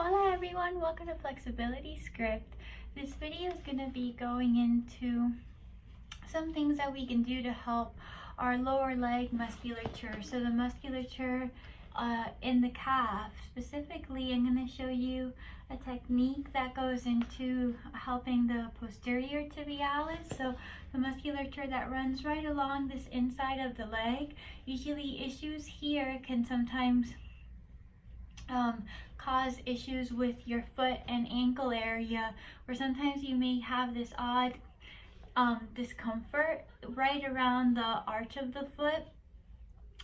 Hola everyone, welcome to Flexibility Script. This video is going to be going into some things that we can do to help our lower leg musculature. So the musculature in the calf. Specifically, I'm going to show you a technique that goes into helping the posterior tibialis. So the musculature that runs right along this inside of the leg. Usually issues here can sometimes cause issues with your foot and ankle area, where sometimes you may have this odd discomfort right around the arch of the foot,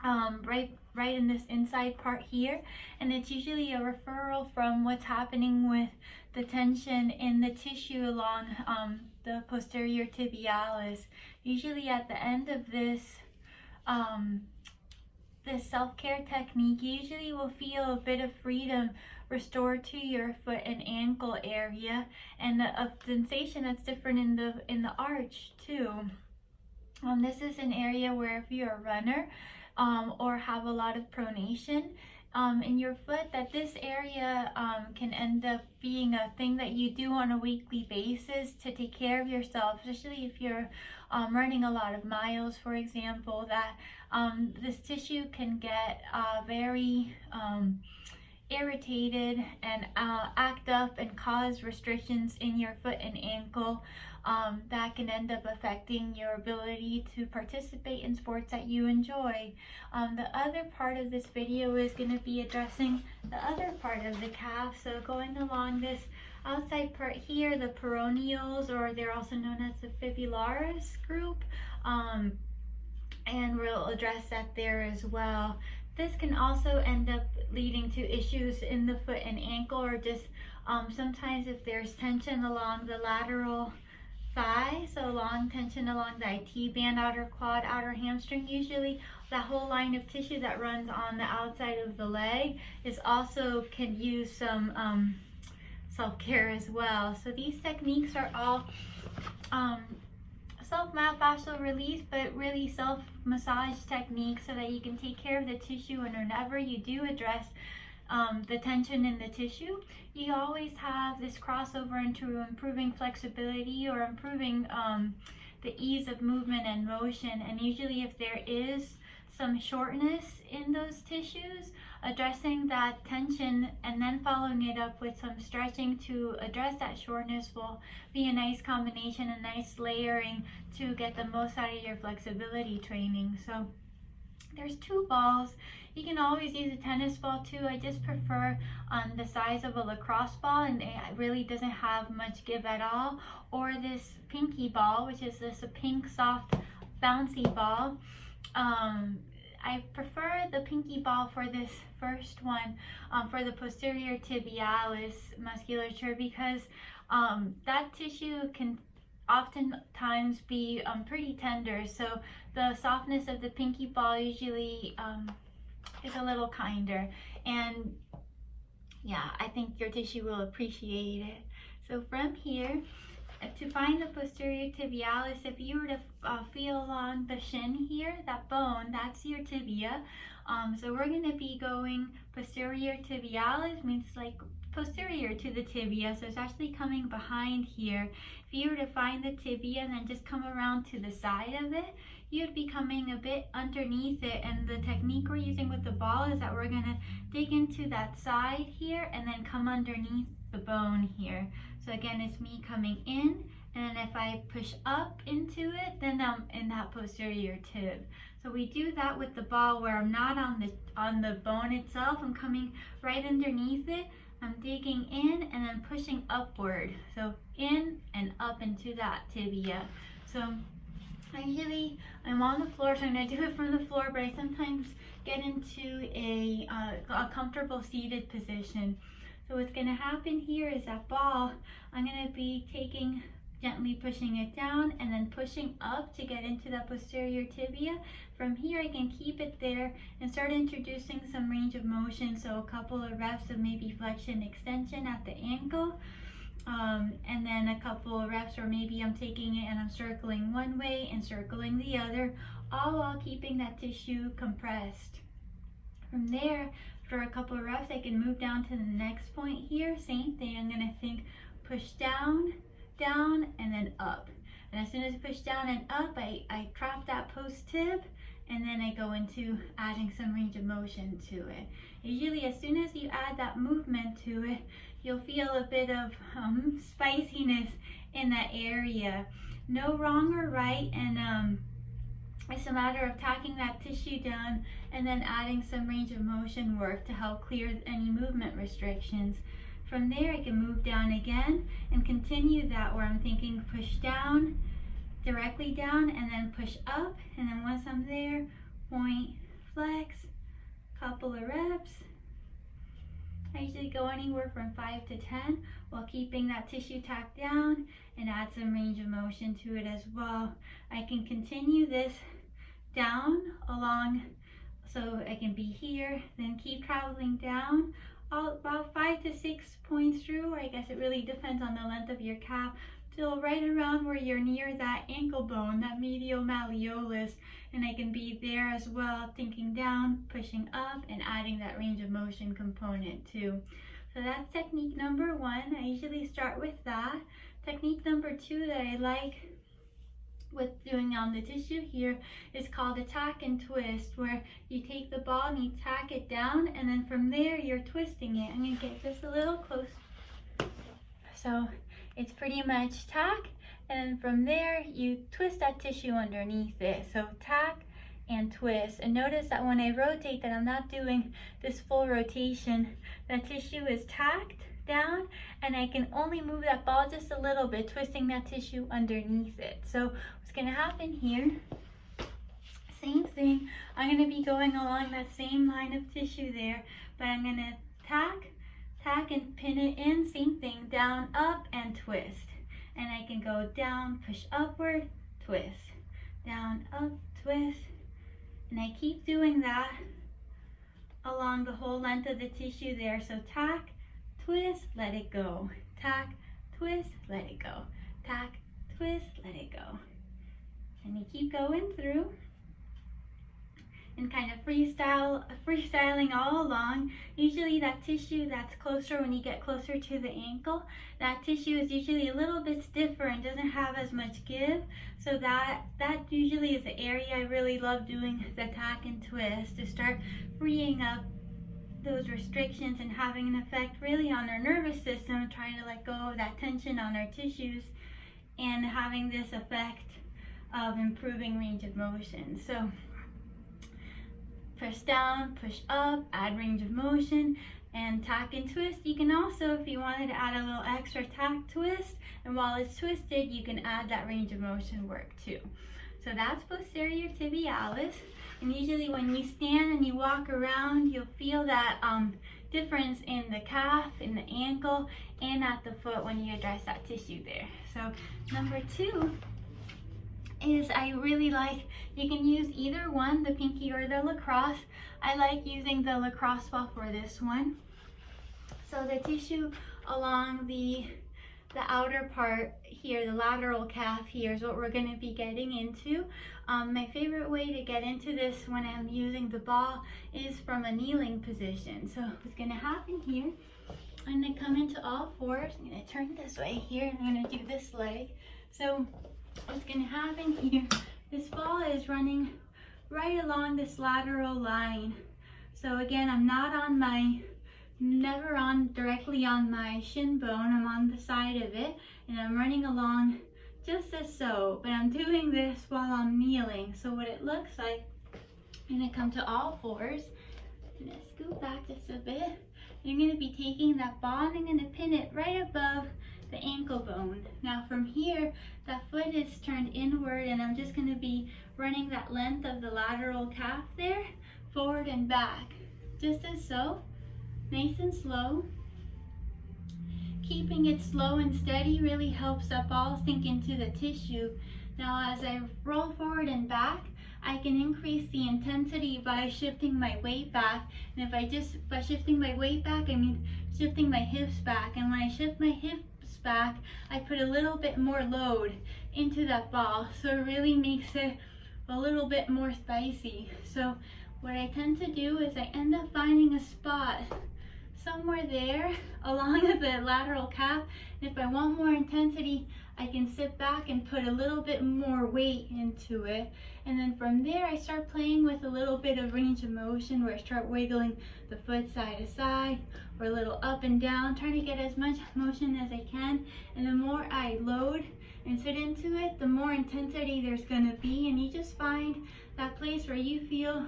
right in this inside part here, and it's usually a referral from what's happening with the tension in the tissue along the posterior tibialis. Usually at the end of this self-care technique, you usually will feel a bit of freedom restored to your foot and ankle area, and a sensation that's different in the arch too. This is an area where if you're a runner or have a lot of pronation in your foot, that this area can end up being a thing that you do on a weekly basis to take care of yourself, especially if you're running a lot of miles, for example, that this tissue can get very irritated and act up and cause restrictions in your foot and ankle that can end up affecting your ability to participate in sports that you enjoy. The other part of this video is going to be addressing the other part of the calf, so going along this outside part here, the peroneals, or they're also known as the Fibularis Group, and we'll address that there as well. This can also end up leading to issues in the foot and ankle, or just sometimes if there's tension along the lateral thigh, so long tension along the IT band, outer quad, outer hamstring, usually that whole line of tissue that runs on the outside of the leg is also can use some self-care as well. So these techniques are all self-myofascial release, but really self-massage techniques so that you can take care of the tissue. And whenever you do address the tension in the tissue, you always have this crossover into improving flexibility or improving the ease of movement and motion. And usually if there is some shortness in those tissues, addressing that tension and then following it up with some stretching to address that shortness will be a nice combination, a nice layering to get the most out of your flexibility training. So there's two balls. You can always use a tennis ball too. I just prefer the size of a lacrosse ball, and it really doesn't have much give at all. Or this pinky ball, which is this a pink soft bouncy ball. I prefer the pinky ball for this first one, for the posterior tibialis musculature, because that tissue can oftentimes be pretty tender. So the softness of the pinky ball usually is a little kinder, and yeah, I think your tissue will appreciate it. So from here, to find the posterior tibialis, if you were to feel along the shin here, that bone, that's your tibia. So we're going to be going posterior tibialis, means like posterior to the tibia, so it's actually coming behind here. If you were to find the tibia and then just come around to the side of it, you'd be coming a bit underneath it, and the technique we're using with the ball is that we're going to dig into that side here and then come underneath the bone here. So again, it's me coming in, and if I push up into it, then I'm in that posterior tib. So we do that with the ball where I'm not on the bone itself. I'm coming right underneath it. I'm digging in and then pushing upward. So in and up into that tibia. So I'm on the floor, so I'm going to do it from the floor, but I sometimes get into a comfortable seated position. So what's going to happen here is that ball, I'm going to be gently pushing it down and then pushing up to get into that posterior tibia. From here I can keep it there and start introducing some range of motion, so a couple of reps of maybe flexion extension at the ankle, and then a couple of reps where maybe I'm taking it and I'm circling one way and circling the other, all while keeping that tissue compressed. From there, for a couple of reps, I can move down to the next point here. Same thing, I'm gonna think push down, down, and then up. And as soon as I push down and up, I drop that post tib, and then I go into adding some range of motion to it. Usually as soon as you add that movement to it, you'll feel a bit of spiciness in that area. No wrong or right, and it's a matter of tacking that tissue down and then adding some range of motion work to help clear any movement restrictions. From there, I can move down again and continue that where I'm thinking push down, directly down, and then push up. And then once I'm there, point, flex, couple of reps. I usually go anywhere from 5 to 10 while keeping that tissue tacked down and add some range of motion to it as well. I can continue this down along, so I can be here, then keep traveling down about 5 to 6 points through, or I guess it really depends on the length of your calf, till right around where you're near that ankle bone, that medial malleolus, and I can be there as well, thinking down, pushing up, and adding that range of motion component too. So that's technique number 1. I usually start with that. Technique number 2 that I like with doing on the tissue here is called a tack and twist, where you take the ball and you tack it down, and then from there you're twisting it. I'm gonna get this a little close. So it's pretty much tack, and from there you twist that tissue underneath it. So tack and twist, and notice that when I rotate that I'm not doing this full rotation. That tissue is tacked down, and I can only move that ball just a little bit, twisting that tissue underneath it. So what's going to happen here, same thing, I'm going to be going along that same line of tissue there, but I'm going to tack and pin it in, same thing, down, up, and twist. And I can go down, push upward, twist, down, up, twist, and I keep doing that along the whole length of the tissue there. So tack, twist, let it go. Tack, twist, let it go. Tack, twist, let it go. And you keep going through and kind of freestyling all along. Usually that tissue that's closer, when you get closer to the ankle, that tissue is usually a little bit stiffer and doesn't have as much give. So that usually is the area I really love doing the tack and twist, to start freeing up those restrictions and having an effect really on our nervous system, trying to let go of that tension on our tissues and having this effect of improving range of motion. So push down, push up, add range of motion, and tack and twist. You can also, if you wanted to add a little extra tack twist, and while it's twisted, you can add that range of motion work too. So that's posterior tibialis. And usually when you stand and you walk around, you'll feel that difference in the calf, in the ankle, and at the foot when you address that tissue there. So number 2 is I really like, you can use either one, the pinky or the lacrosse. I like using the lacrosse ball for this one. So the tissue along the outer part here, the lateral calf here, is what we're going to be getting into. My favorite way to get into this when I'm using the ball is from a kneeling position. So what's going to happen here, I'm going to come into all fours. I'm going to turn this way here, and I'm going to do this leg. So what's going to happen here, this ball is running right along this lateral line. So again, I'm not on my, never on directly on my shin bone, I'm on the side of it, and I'm running along just as so, but I'm doing this while I'm kneeling. So what it looks like, I'm going to come to all fours, I'm going to scoot back just a bit, and I'm going to be taking that ball and I'm going to pin it right above the ankle bone. Now from here, that foot is turned inward, and I'm just going to be running that length of the lateral calf there, forward and back, just as so, nice and slow. Keeping it slow and steady really helps that ball sink into the tissue. Now as I roll forward and back, I can increase the intensity by shifting my weight back. And by shifting my weight back, I mean shifting my hips back. And when I shift my hips back, I put a little bit more load into that ball. So it really makes it a little bit more spicy. So what I tend to do is I end up finding a spot somewhere there along the lateral calf. And if I want more intensity, I can sit back and put a little bit more weight into it. And then from there, I start playing with a little bit of range of motion where I start wiggling the foot side to side or a little up and down, trying to get as much motion as I can. And the more I load and sit into it, the more intensity there's gonna be. And you just find that place where you feel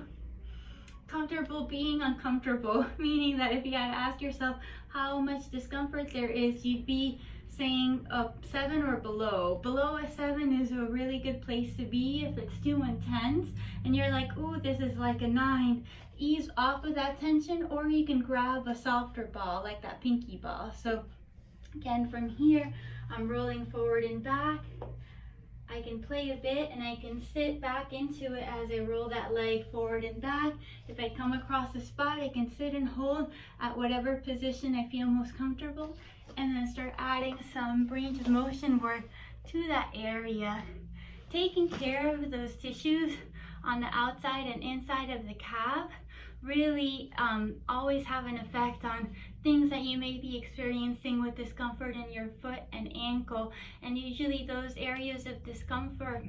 comfortable being uncomfortable, meaning that if you had to ask yourself how much discomfort there is, you'd be saying a 7 or below. Below a 7 is a really good place to be. If it's too intense and you're like, ooh, this is like a 9, ease off of that tension, or you can grab a softer ball like that pinky ball. So again, from here, I'm rolling forward and back. I can play a bit and I can sit back into it as I roll that leg forward and back. If I come across a spot, I can sit and hold at whatever position I feel most comfortable, and then start adding some range of motion work to that area. Taking care of those tissues on the outside and inside of the calf really always have an effect on things that you may be experiencing with discomfort in your foot and ankle. And usually those areas of discomfort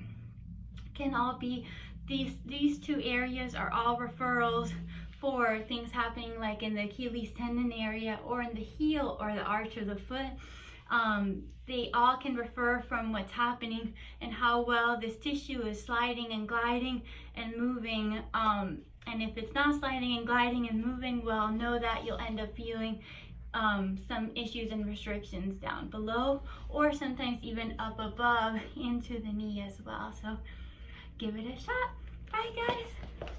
can all be, these two areas are all referrals for things happening like in the Achilles tendon area or in the heel or the arch of the foot. They all can refer from what's happening and how well this tissue is sliding and gliding and moving. And if it's not sliding and gliding and moving well, know that you'll end up feeling some issues and restrictions down below, or sometimes even up above into the knee as well. So give it a shot. Bye guys.